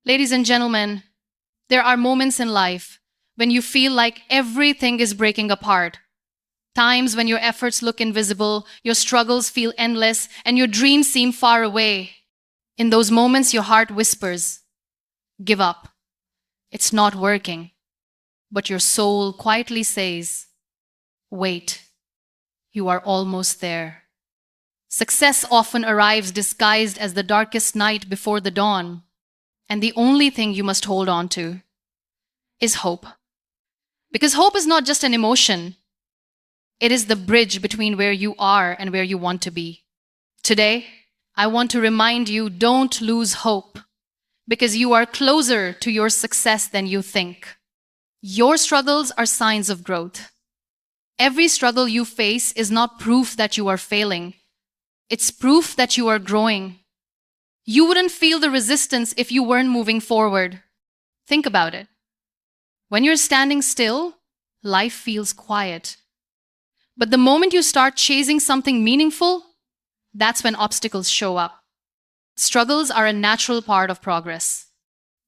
Ladies and gentlemen, there are moments in life when you feel like everything is breaking apart. Times when your efforts look invisible, your struggles feel endless, and your dreams seem far away. In those moments, your heart whispers, "Give up. It's not working." But your soul quietly says, "Wait. You are almost there." Success often arrives disguised as the darkest night before the dawn, and the only thing you must hold on to is hope. Because hope is not just an emotion, it is the bridge between where you are and where you want to be. Today, I want to remind you, don't lose hope, because you are closer to your success than you think. Your struggles are signs of growth. Every struggle you face is not proof that you are failing. It's proof that you are growing. You wouldn't feel the resistance if you weren't moving forward. Think about it. When you're standing still, life feels quiet. But the moment you start chasing something meaningful, that's when obstacles show up. Struggles are a natural part of progress.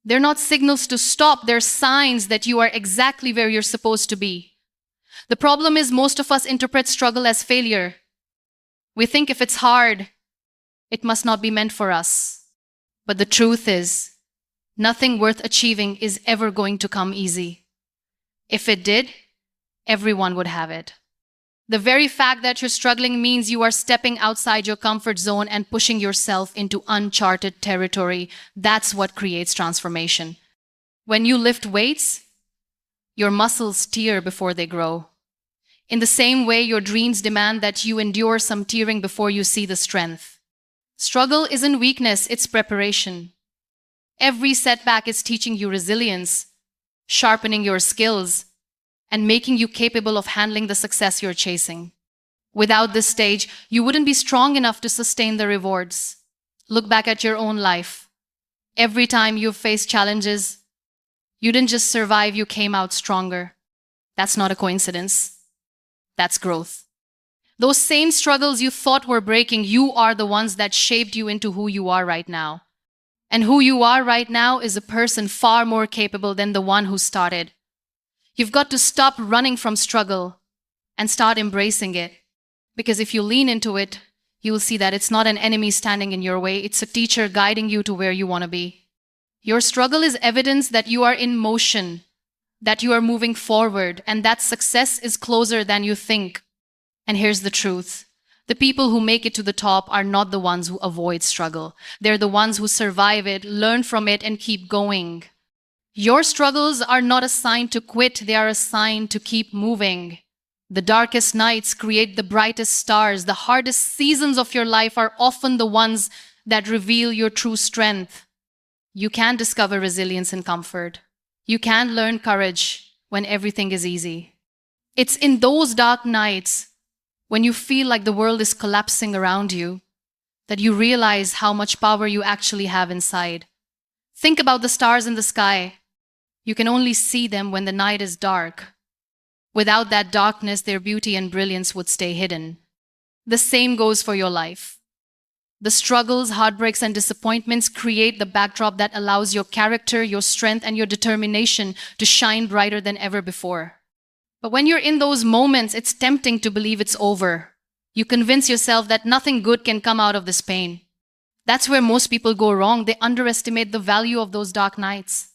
They're not signals to stop, they're signs that you are exactly where you're supposed to be. The problem is most of us interpret struggle as failure. We think if it's hard, it must not be meant for us. But the truth is, nothing worth achieving is ever going to come easy. If it did, everyone would have it. The very fact that you're struggling means you are stepping outside your comfort zone and pushing yourself into uncharted territory. That's what creates transformation. When you lift weights, your muscles tear before they grow. In the same way, your dreams demand that you endure some tearing before you see the strength. Struggle isn't weakness, it's preparation. Every setback is teaching you resilience, sharpening your skills, and making you capable of handling the success you're chasing. Without this stage, you wouldn't be strong enough to sustain the rewards. Look back at your own life. Every time you've faced challenges, you didn't just survive, you came out stronger. That's not a coincidence. That's growth. Those same struggles you thought were breaking, you are the ones that shaped you into who you are right now. And who you are right now is a person far more capable than the one who started. You've got to stop running from struggle and start embracing it. Because if you lean into it, you will see that it's not an enemy standing in your way, it's a teacher guiding you to where you want to be. Your struggle is evidence that you are in motion, that you are moving forward, and that success is closer than you think. And here's the truth. The people who make it to the top are not the ones who avoid struggle. They're the ones who survive it, learn from it, and keep going. Your struggles are not a sign to quit, they are a sign to keep moving. The darkest nights create the brightest stars. The hardest seasons of your life are often the ones that reveal your true strength. You can discover resilience in comfort. You can learn courage when everything is easy. It's in those dark nights, when you feel like the world is collapsing around you, that you realize how much power you actually have inside. Think about the stars in the sky. You can only see them when the night is dark. Without that darkness, their beauty and brilliance would stay hidden. The same goes for your life. The struggles, heartbreaks, and disappointments create the backdrop that allows your character, your strength, and your determination to shine brighter than ever before. But when you're in those moments, it's tempting to believe it's over. You convince yourself that nothing good can come out of this pain. That's where most people go wrong. They underestimate the value of those dark nights.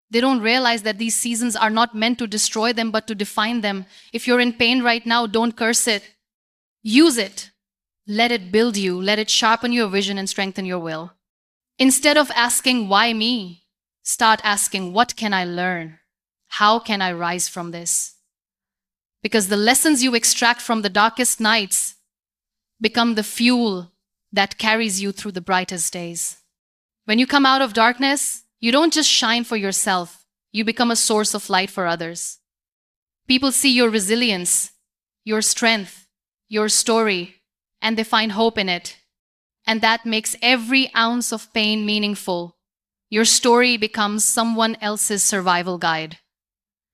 They don't realize that these seasons are not meant to destroy them, but to define them. If you're in pain right now, don't curse it. Use it. Let it build you. Let it sharpen your vision and strengthen your will. Instead of asking, "Why me?" start asking, "What can I learn? How can I rise from this?" Because the lessons you extract from the darkest nights become the fuel that carries you through the brightest days. When you come out of darkness, you don't just shine for yourself, you become a source of light for others. People see your resilience, your strength, your story, and they find hope in it. And that makes every ounce of pain meaningful. Your story becomes someone else's survival guide.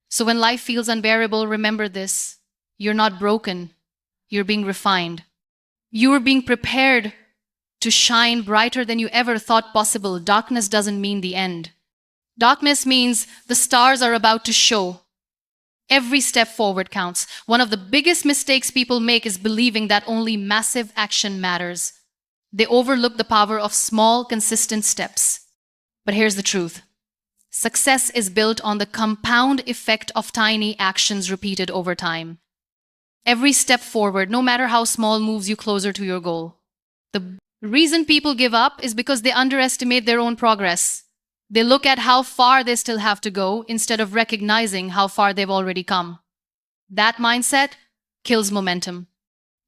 So when life feels unbearable, remember this. You're not broken. You're being refined. You are being prepared to shine brighter than you ever thought possible. Darkness doesn't mean the end. Darkness means the stars are about to show. Every step forward counts. One of the biggest mistakes people make is believing that only massive action matters. They overlook the power of small, consistent steps. But here's the truth. Success is built on the compound effect of tiny actions repeated over time. Every step forward, no matter how small, moves you closer to your goal. The reason people give up is because they underestimate their own progress. They look at how far they still have to go instead of recognizing how far they've already come. That mindset kills momentum.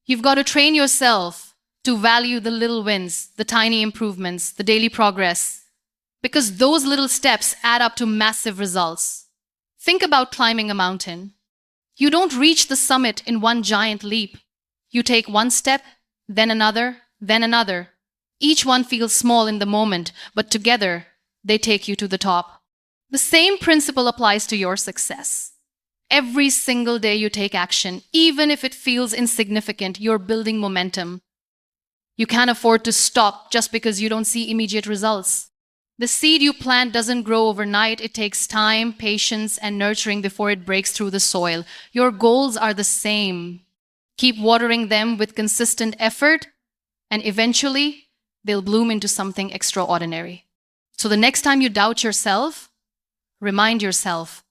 You've got to train yourself to value the little wins, the tiny improvements, the daily progress, because those little steps add up to massive results. Think about climbing a mountain. You don't reach the summit in one giant leap. You take one step, then another, then another. Each one feels small in the moment, but together, they take you to the top. The same principle applies to your success. Every single day you take action, even if it feels insignificant, you're building momentum. You can't afford to stop just because you don't see immediate results. The seed you plant doesn't grow overnight. It takes time, patience, and nurturing before it breaks through the soil. Your goals are the same. Keep watering them with consistent effort, and eventually, they'll bloom into something extraordinary. So the next time you doubt yourself, remind yourself,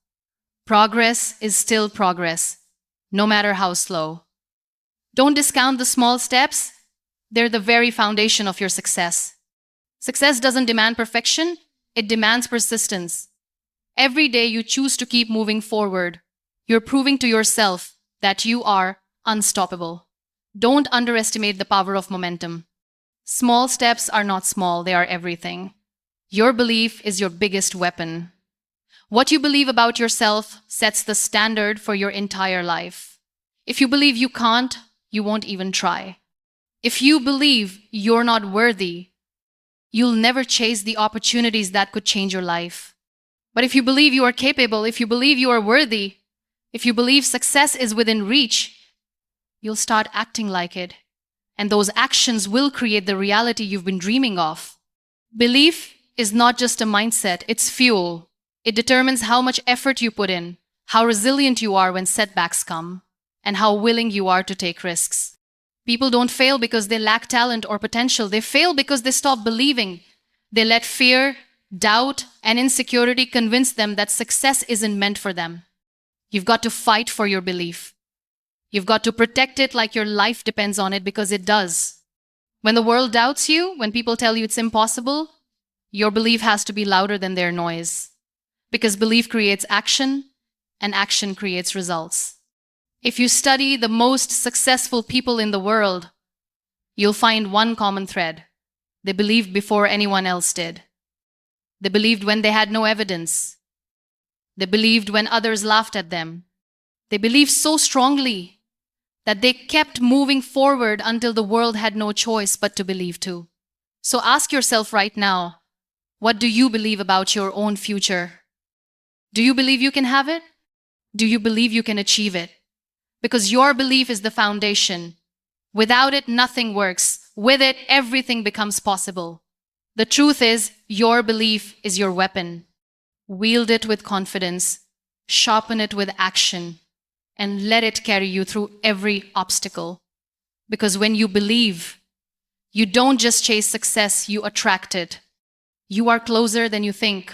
progress is still progress, no matter how slow. Don't discount the small steps. They're the very foundation of your success. Success doesn't demand perfection, it demands persistence. Every day you choose to keep moving forward, you're proving to yourself that you are unstoppable. Don't underestimate the power of momentum. Small steps are not small, they are everything. Your belief is your biggest weapon. What you believe about yourself sets the standard for your entire life. If you believe you can't, you won't even try. If you believe you're not worthy, you'll never chase the opportunities that could change your life. But if you believe you are capable, if you believe you are worthy, if you believe success is within reach, you'll start acting like it. And those actions will create the reality you've been dreaming of. Belief is not just a mindset, it's fuel. It determines how much effort you put in, how resilient you are when setbacks come, and how willing you are to take risks. People don't fail because they lack talent or potential. They fail because they stop believing. They let fear, doubt, and insecurity convince them that success isn't meant for them. You've got to fight for your belief. You've got to protect it like your life depends on it, because it does. When the world doubts you, when people tell you it's impossible, your belief has to be louder than their noise. Because belief creates action, and action creates results. If you study the most successful people in the world, you'll find one common thread. They believed before anyone else did. They believed when they had no evidence. They believed when others laughed at them. They believed so strongly that they kept moving forward until the world had no choice but to believe too. So ask yourself right now, what do you believe about your own future? Do you believe you can have it? Do you believe you can achieve it? Because your belief is the foundation. Without it, nothing works. With it, everything becomes possible. The truth is, your belief is your weapon. Wield it with confidence, sharpen it with action, and let it carry you through every obstacle. Because when you believe, you don't just chase success, you attract it. You are closer than you think.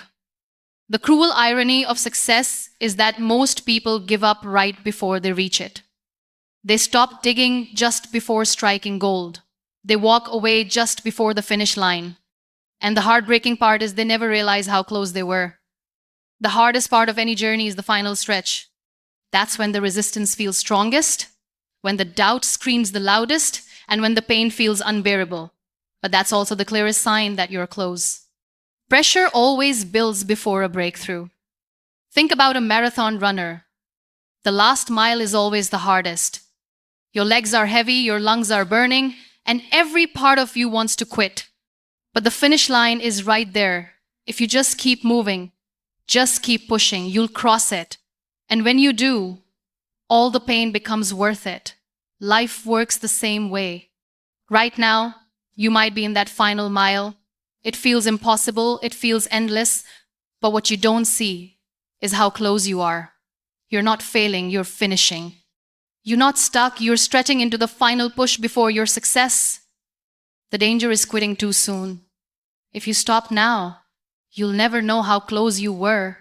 The cruel irony of success is that most people give up right before they reach it. They stop digging just before striking gold. They walk away just before the finish line. And the heartbreaking part is they never realize how close they were. The hardest part of any journey is the final stretch. That's when the resistance feels strongest, when the doubt screams the loudest, and when the pain feels unbearable. But that's also the clearest sign that you're close. Pressure always builds before a breakthrough. Think about a marathon runner. The last mile is always the hardest. Your legs are heavy, your lungs are burning, and every part of you wants to quit. But the finish line is right there. If you just keep moving, just keep pushing, you'll cross it. And when you do, all the pain becomes worth it. Life works the same way. Right now, You might be in that final mile. It feels impossible, it feels endless, but what you don't see is how close you are. You're not failing, you're finishing. You're not stuck, you're stretching into the final push before your success. The danger is quitting too soon. If you stop now, you'll never know how close you were.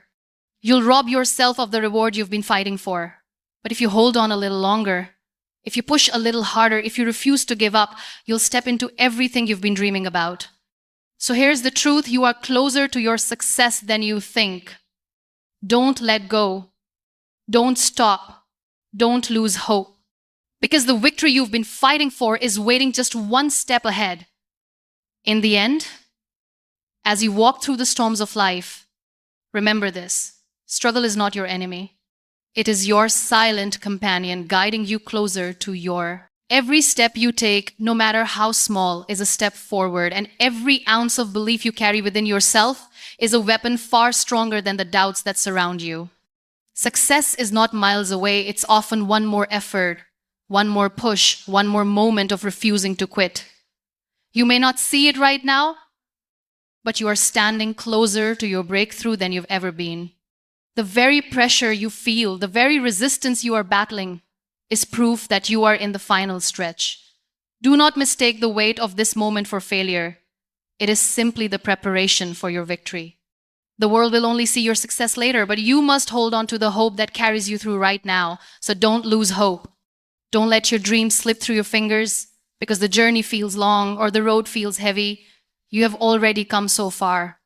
You'll rob yourself of the reward you've been fighting for. But if you hold on a little longer, if you push a little harder, if you refuse to give up, you'll step into everything you've been dreaming about. So here's the truth: you are closer to your success than you think. Don't let go. Don't stop. Don't lose hope. Because the victory you've been fighting for is waiting just one step ahead. In the end, as you walk through the storms of life, remember this: struggle is not your enemy. It is your silent companion guiding you closer to your. Every step you take, no matter how small, is a step forward, and every ounce of belief you carry within yourself is a weapon far stronger than the doubts that surround you. Success is not miles away, it's often one more effort, one more push, one more moment of refusing to quit. You may not see it right now, but you are standing closer to your breakthrough than you've ever been. The very pressure you feel, the very resistance you are battling, is proof that you are in the final stretch. Do not mistake the weight of this moment for failure. It is simply the preparation for your victory. The world will only see your success later, but you must hold on to the hope that carries you through right now. So don't lose hope. Don't let your dreams slip through your fingers because the journey feels long or the road feels heavy. You have already come so far,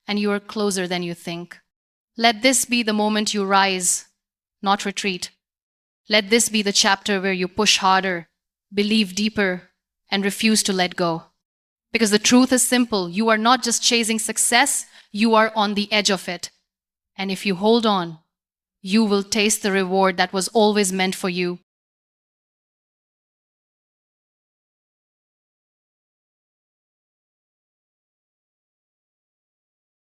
and you are closer than you think. Let this be the moment you rise, not retreat. Let this be the chapter where you push harder, believe deeper, and refuse to let go. Because the truth is simple: you are not just chasing success, you are on the edge of it. And if you hold on, you will taste the reward that was always meant for you.